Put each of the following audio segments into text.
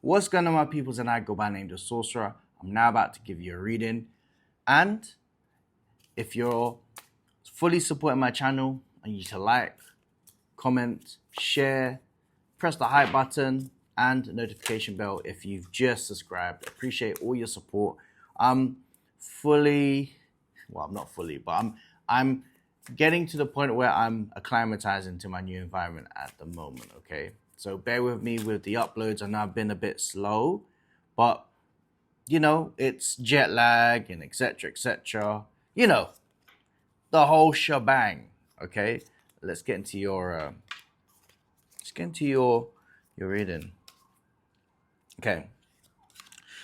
What's going on, my peoples? And I go by the name the Sorcerer. I'm now about to give you a reading. And if you're fully supporting my channel, I need you to like, comment, share, press the hype button and notification bell if you've just subscribed. Appreciate all your support. I'm not fully, but I'm getting to the point where I'm acclimatizing to my new environment at the moment, okay? So bear with me with the uploads. I know I've been a bit slow, but you know, it's jet lag and etc. etc. You know, the whole shebang, okay? Let's get into your reading. Okay.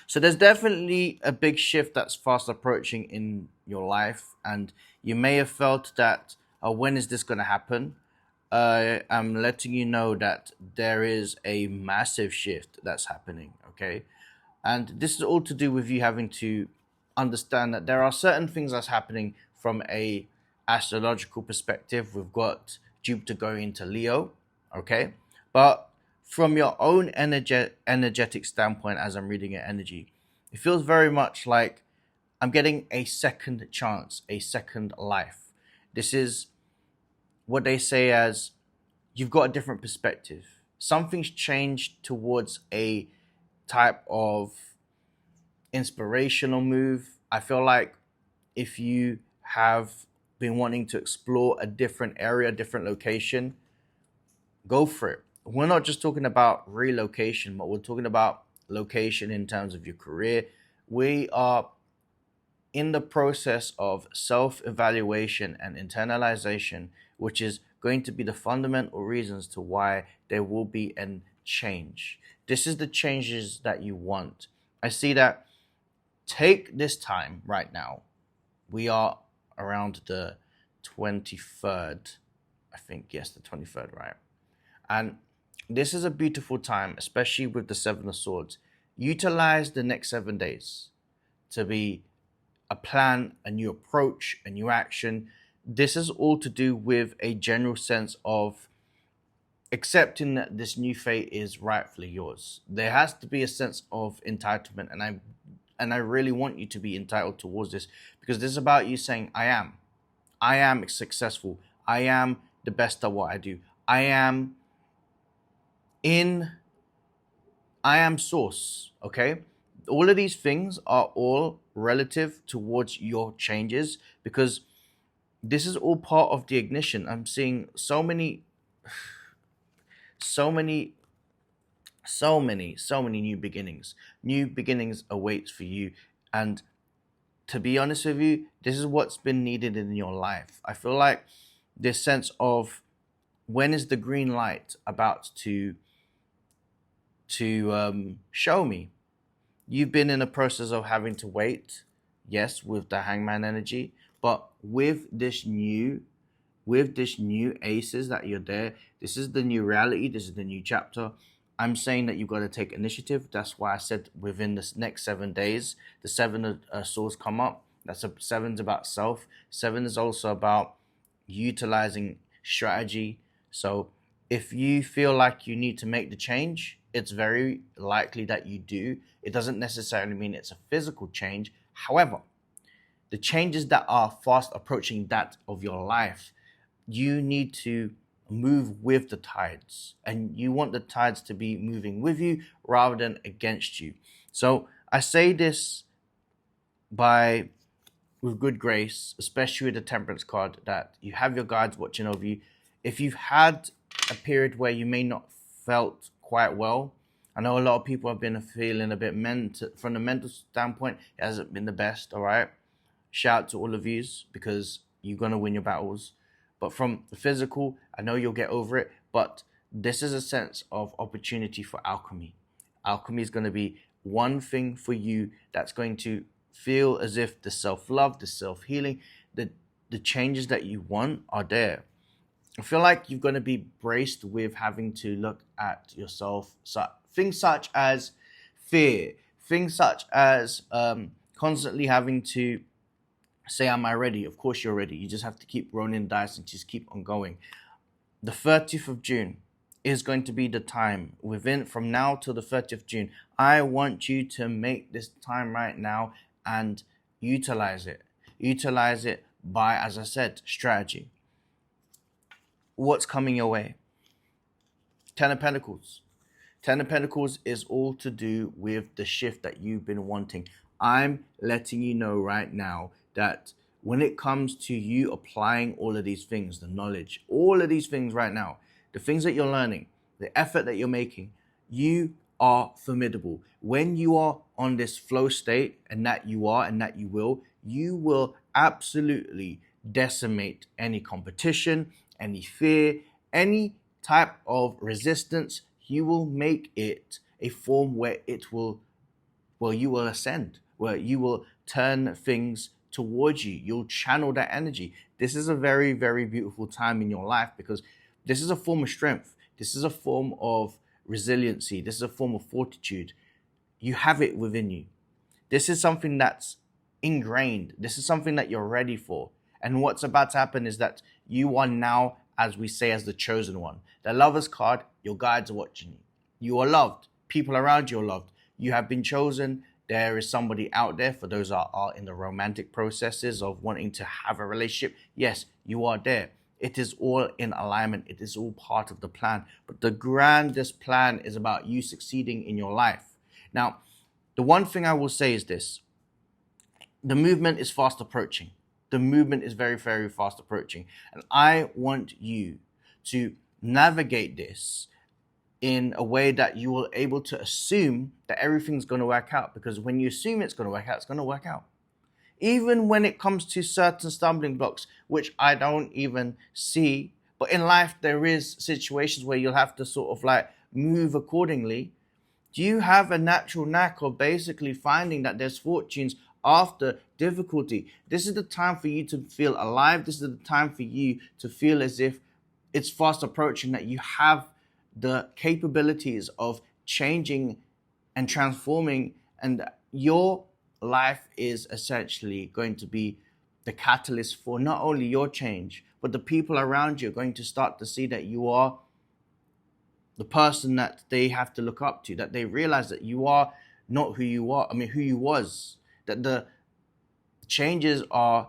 So there's definitely a big shift that's fast approaching in your life, and you may have felt that, when is this going to happen? I'm letting you know that there is a massive shift that's happening, okay? And this is all to do with you having to understand that there are certain things that's happening from a astrological perspective. We've got Jupiter going into Leo, okay? But from your own energetic standpoint, as I'm reading your energy, it feels very much like I'm getting a second chance, a second life. This is what they say as you've got a different perspective. Something's changed towards a type of inspirational move. I feel like if you have been wanting to explore a different area, a different location, go for it. We're not just talking about relocation, but we're talking about location in terms of your career. We are in the process of self-evaluation and internalization, which is going to be the fundamental reasons to why there will be a change. This is the changes that you want. I see that. Take this time right now. We are around the 23rd, I think. Yes, the 23rd, right? And this is a beautiful time, especially with the Seven of Swords. Utilize the next 7 days to be a plan, a new approach, a new action. This is all to do with a general sense of accepting that this new fate is rightfully yours. There has to be a sense of entitlement, and I really want you to be entitled towards this, because this is about you saying, I am successful. I am the best at what I do. I am source, okay? All of these things are all relative towards your changes, because this is all part of the ignition. I'm seeing so many new beginnings. New beginnings awaits for you. And to be honest with you, this is what's been needed in your life. I feel like this sense of, when is the green light about to show me? You've been in a process of having to wait, yes, with the hangman energy, but with this new aces that you're there, this is the new reality, this is the new chapter. I'm saying that you've got to take initiative. That's why I said within this next 7 days, the Seven of Swords come up. Seven's about self. Seven is also about utilizing strategy. So if you feel like you need to make the change, it's very likely that you do. It doesn't necessarily mean it's a physical change. However, the changes that are fast approaching that of your life, you need to move with the tides, and you want the tides to be moving with you rather than against you. So I say this with good grace, especially with the Temperance card, that you have your guides watching over you. If you've had a period where you may not felt quite well, I know a lot of people have been feeling a bit from the mental standpoint, it hasn't been the best, all right? Shout out to all of yous, because you're going to win your battles. But from the physical, I know you'll get over it, but this is a sense of opportunity for alchemy. Alchemy is going to be one thing for you that's going to feel as if the self-love, the self-healing, the changes that you want are there. I feel like you're going to be braced with having to look at yourself, things such as fear, things such as constantly having to say, am I ready? Of course you're ready. You just have to keep rolling dice and just keep on going. The 30th of June is going to be the time within from now till the 30th June. I want you to make this time right now and utilize it. Utilize it by, as I said, strategy. What's coming your way? Ten of Pentacles. Ten of Pentacles is all to do with the shift that you've been wanting. I'm letting you know right now that when it comes to you applying all of these things, the knowledge, all of these things right now, the things that you're learning, the effort that you're making, you are formidable. When you are on this flow state, and that you are and that you will absolutely decimate any competition, any fear, any type of resistance. You will make it a form where it will, well, you will ascend, where you will turn things towards you. You'll channel that energy. This is a very, very beautiful time in your life because this is a form of strength. This is a form of resiliency. This is a form of fortitude. You have it within you. This is something that's ingrained. This is something that you're ready for. And what's about to happen is that you are now, as we say, as the chosen one. The Lover's card, your guides are watching you. You are loved. People around you are loved. You have been chosen. There is somebody out there, for those that are in the romantic processes of wanting to have a relationship. Yes, you are there. It is all in alignment. It is all part of the plan. But the grandest plan is about you succeeding in your life. Now, the one thing I will say is this. The movement is fast approaching. The movement is very, very fast approaching. And I want you to navigate this in a way that you will able to assume that everything's going to work out. Because when you assume it's going to work out, it's going to work out. Even when it comes to certain stumbling blocks, which I don't even see. But in life, there is situations where you'll have to sort of like move accordingly. Do you have a natural knack of basically finding that there's fortunes after difficulty? This is the time for you to feel alive. This is the time for you to feel as if it's fast approaching, that you have the capabilities of changing and transforming, and your life is essentially going to be the catalyst for not only your change, but the people around you are going to start to see that you are the person that they have to look up to, that they realize that you are not who you are, who you was, that the changes are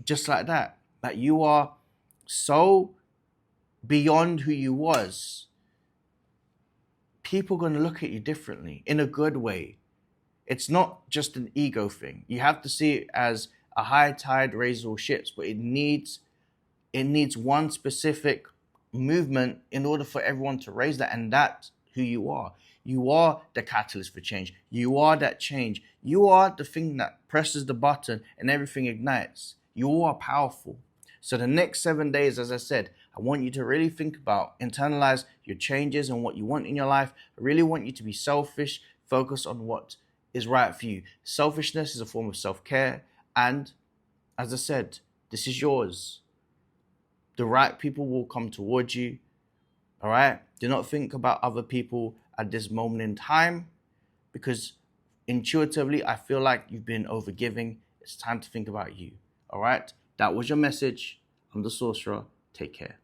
just like that you are so beyond who you was. People are going to look at you differently in a good way. It's not just an ego thing. You have to see it as a high tide raises all ships, but it needs one specific movement in order for everyone to raise that, and that's who you are. You are the catalyst for change. You are that change. You are the thing that presses the button and everything ignites. You are powerful. So the next 7 days, as I said, I want you to really think about, internalize your changes and what you want in your life. I really want you to be selfish, focus on what is right for you. Selfishness is a form of self-care. And as I said, this is yours. The right people will come towards you. All right? Do not think about other people at this moment in time, because intuitively, I feel like you've been overgiving. It's time to think about you. All right? That was your message. I'm the Sorcerer. Take care.